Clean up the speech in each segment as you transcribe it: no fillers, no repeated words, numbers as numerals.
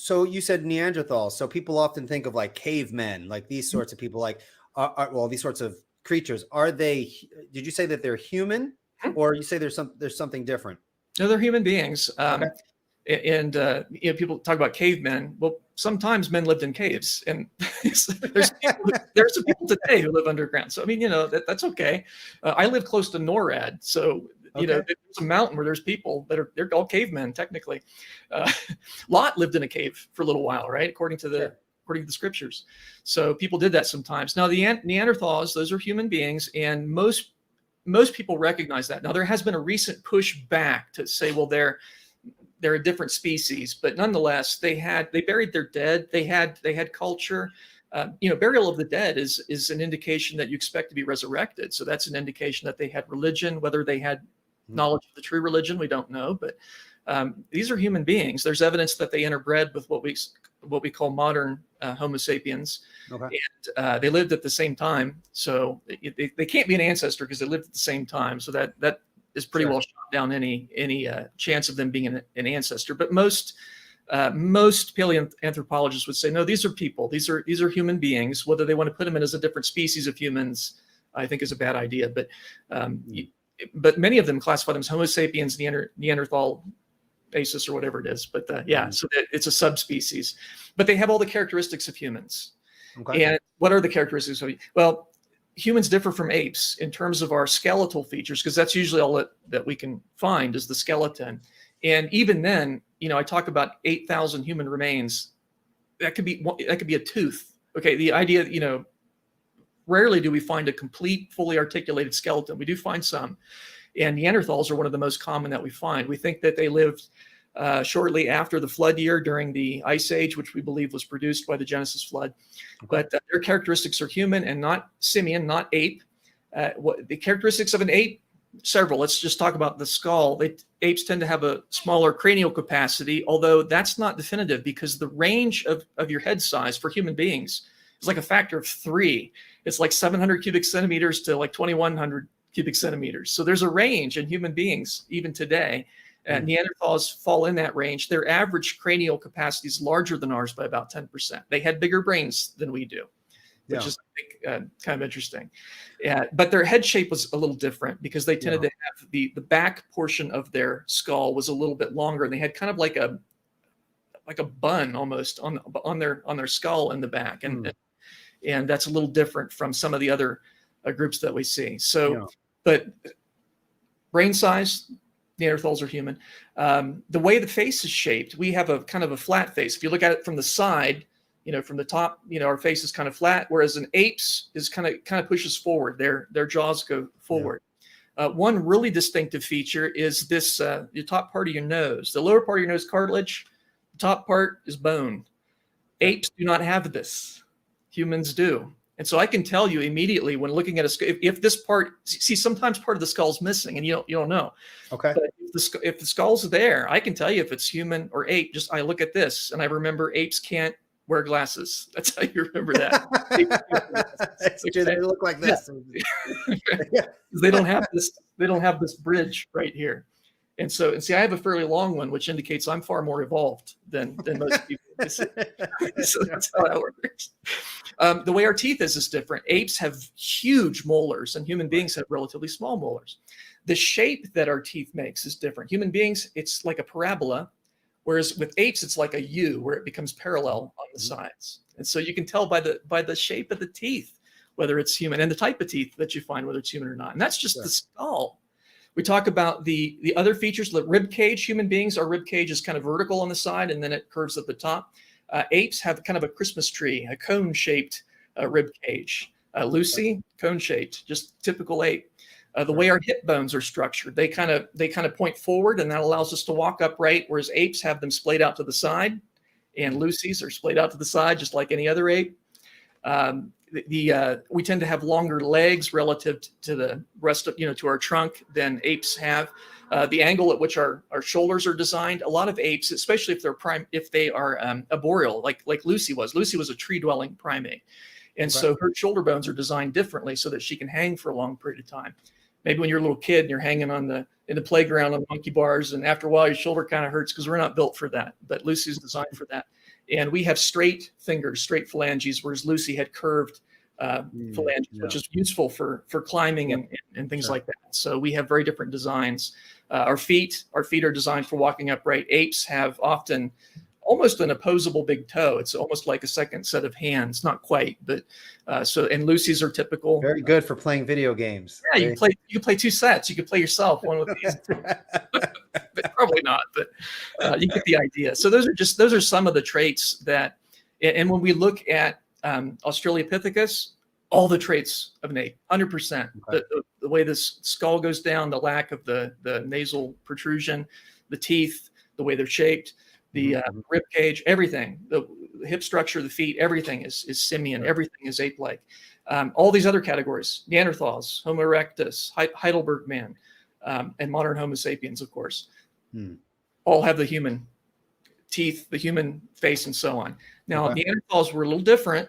So you said Neanderthals. So people often think of like cavemen, like these sorts of people, like well, these sorts of creatures. Are they? Did you say that they're human, or you say there's something different? No, they're human beings. Okay. And people talk about cavemen. Well, sometimes men lived in caves, and there's some people today who live underground. So I mean, that's okay. I live close to NORAD, so Okay. there's a mountain where there's people they're all cavemen technically. Lot lived in a cave for a little while, right? According to the scriptures. So people did that sometimes. Now the Neanderthals, those are human beings, and most people recognize that. Now there has been a recent push back to say, well, they're a different species, but nonetheless, they buried their dead. They had culture. Burial of the dead is an indication that you expect to be resurrected. So that's an indication that they had religion. Whether they had knowledge of the true religion, we don't know. But these are human beings. There's evidence that they interbred with what we call modern Homo sapiens, and they lived at the same time. So they can't be an ancestor because they lived at the same time. So that is pretty well shot down any chance of them being an ancestor. But most paleoanthropologists would say, no, these are people. These are human beings. Whether they want to put them in as a different species of humans, I think is a bad idea. But many of them classify them as Homo sapiens, Neanderthal basis, or whatever it is. But so it's a subspecies. But they have all the characteristics of humans. Okay. And what are the characteristics of? Well, humans differ from apes in terms of our skeletal features, because that's usually all that we can find is the skeleton. And even then, I talk about 8,000 human remains. That could be a tooth. Okay, the idea, rarely do we find a complete, fully articulated skeleton. We do find some, and Neanderthals are one of the most common that we find. We think that they lived shortly after the flood year during the Ice Age, which we believe was produced by the Genesis flood. But their characteristics are human and not simian, not ape. The characteristics of an ape, several. Let's just talk about the skull. Apes tend to have a smaller cranial capacity, although that's not definitive because the range of your head size for human beings is like a factor of 3. It's like 700 cubic centimeters to like 2,100 cubic centimeters. So there's a range in human beings even today. Neanderthals fall in that range. Their average cranial capacity is larger than ours by about 10%. They had bigger brains than we do, which is, I think, kind of interesting. But their head shape was a little different because they tended to have the back portion of their skull was a little bit longer, and they had kind of like a bun almost on their skull in the back, and that's a little different from some of the other groups that we see. So, but brain size, Neanderthals are human. The way the face is shaped, we have a kind of a flat face. If you look at it from the side, from the top, our face is kind of flat, whereas an ape's is kind of pushes forward. Their jaws go forward. One really distinctive feature is this: the top part of your nose. The lower part of your nose cartilage, the top part is bone. Apes do not have this. Humans do. And so I can tell you immediately when looking at a skull, if this part, see, sometimes part of the skull is missing and you don't know. Okay. But if the skull's there, I can tell you if it's human or ape. Just I look at this and I remember apes can't wear glasses. That's how you remember that. They look like this. Yeah. They don't have this. They don't have this bridge right here. And see, I have a fairly long one, which indicates I'm far more evolved than most people. So that's how that works. The way our teeth is different. Apes have huge molars, and human beings have relatively small molars. The shape that our teeth makes is different. Human beings, it's like a parabola, whereas with apes, it's like a U, where it becomes parallel on the sides. And so you can tell by the shape of the teeth whether it's human, and the type of teeth that you find, whether it's human or not. And that's just the skull. We talk about the other features, the rib cage. Human beings, our rib cage is kind of vertical on the side and then it curves at the top. Apes have kind of a Christmas tree, a cone-shaped rib cage. Lucy, cone-shaped, just typical ape. The way our hip bones are structured, they kind of point forward, and that allows us to walk upright, whereas apes have them splayed out to the side, and Lucy's are splayed out to the side, just like any other ape. We tend to have longer legs relative to the rest of, to our trunk than apes have. The angle at which our shoulders are designed, a lot of apes, especially if they are arboreal, like Lucy was. Lucy was a tree-dwelling primate. And so her shoulder bones are designed differently so that she can hang for a long period of time. Maybe when you're a little kid and you're hanging in the playground on monkey bars, and after a while your shoulder kind of hurts because we're not built for that. But Lucy's designed for that. And we have straight fingers, straight phalanges, whereas Lucy had curved phalanges, which is useful for climbing and things like that. So we have very different designs. Our feet are designed for walking upright. Apes have often almost an opposable big toe. It's almost like a second set of hands, not quite, but and Lucy's are typical. Very good for playing video games. Yeah, you can play two sets. You could play yourself one with these. But probably not, but you get the idea. So those are some of the traits that, and when we look at Australopithecus, all the traits of an ape, 100%. Okay. The way the skull goes down, the lack of the nasal protrusion, the teeth, the way they're shaped, the rib cage, everything, the hip structure, the feet, everything is simian, everything is ape-like. All these other categories, Neanderthals, Homo erectus, Heidelberg man, and modern Homo sapiens, of course, all have the human teeth, the human face, and so on. Now, Neanderthals were a little different.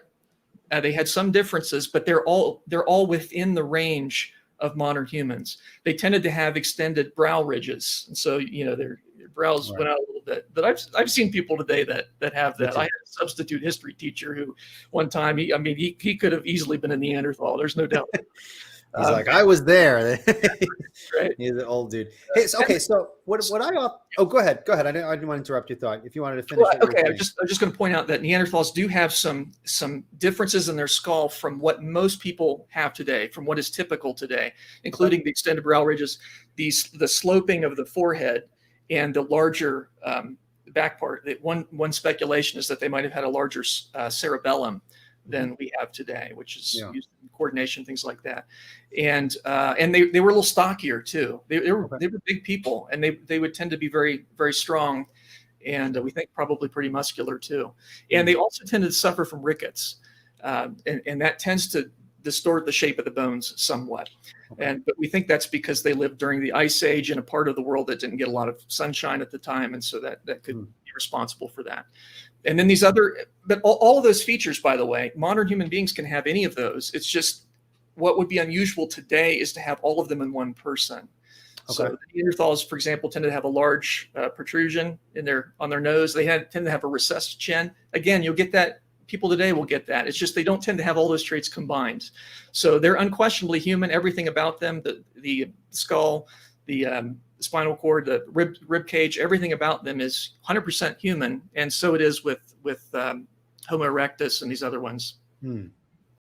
They had some differences, but they're all within the range of modern humans. They tended to have extended brow ridges, and so their brows went out a little bit. But I've seen people today that have that. I had a substitute history teacher who, one time, he could have easily been a Neanderthal. There's no doubt. He's like, I was there. Right. He's an old dude. Hey, so what oh, go ahead. I didn't want to interrupt your thought. If you wanted to finish. Well, okay, I'm just going to point out that Neanderthals do have some differences in their skull from what most people have today, from what is typical today, including the extended brow ridges, the sloping of the forehead, and the larger back part. One speculation is that they might have had a larger cerebellum than we have today, which is used in coordination, things like that. And they were a little stockier too. They were big people, and they would tend to be very, very strong, and we think probably pretty muscular too. And they also tended to suffer from rickets, and that tends to distort the shape of the bones somewhat. But we think that's because they lived during the Ice Age in a part of the world that didn't get a lot of sunshine at the time, and so that could be responsible for that. And then but all of those features, by the way, modern human beings can have any of those. It's just what would be unusual today is to have all of them in one person. So the Neanderthals, for example, tend to have a large protrusion on their nose. They tend to have a recessed chin. Again, you'll get that. People today will get that. It's just they don't tend to have all those traits combined. So they're unquestionably human. Everything about them, the skull, the spinal cord, the rib cage, everything about them is 100% human, and so it is with Homo erectus and these other ones.